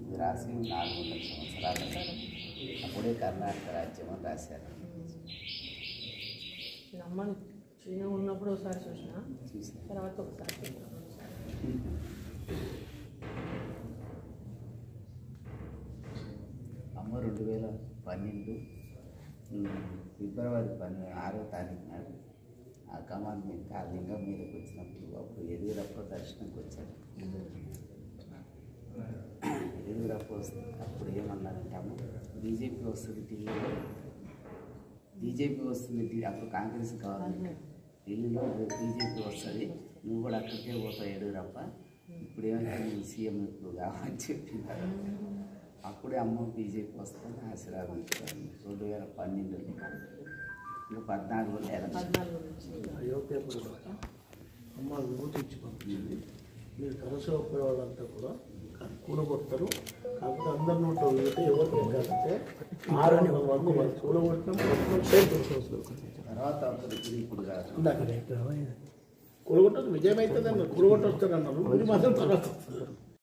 ఇది రాసి 400 సంవత్సరాలు అప్పుడే కర్ణాటక రాజ్యం అని రాశారు. అమ్మని చిన్న ఉన్నప్పుడు ఒకసారి చూసిన తర్వాత ఒకసారి అమ్మ 2012 ఫిబ్రవరి 6వ తారీఖు నాడు ఆ కమాన్ మీద ఆ లింగం మీదకి వచ్చినప్పుడు అప్పుడు ఎదుగురప్ప దర్శనంకి వచ్చాడు. ఎదుగురప్ప వస్తే అప్పుడు ఏమన్నారంటే అమ్మ బీజేపీ వస్తుంది ఢిల్లీలో, బీజేపీ వస్తుంది అప్పుడు కాంగ్రెస్ గవర్నమెంట్, ఢిల్లీలో బీజేపీ వస్తుంది, నువ్వు కూడా అక్కడికే పోతావు ఎదుగురప్ప, ఇప్పుడు ఏమైనా సీఎం ఇప్పుడు కావాలని చెప్పినారు. అప్పుడే అమ్మ బీజేపీ వస్తుందని ఆశీర్వాదించారు 2012. ఇంకా 14 అయోధ్య అమ్మ విభూతి ఇచ్చి పంపించింది. మీరు కలిసి ఒప్పే వాళ్ళంతా కూడా కూలగొడతారు. కాకపోతే అందరి నోట్లో వెళ్తే ఎవరు పెట్టాలంటే 600 వరకు వాళ్ళు కూలగొట్టడం తర్వాత ఇప్పుడు కూలగొట్టదు విజయం అవుతుంది అన్నారు. కూలగొట్టొస్తారు అన్నారు. ఇది మాత్రం తర్వాత వస్తారు.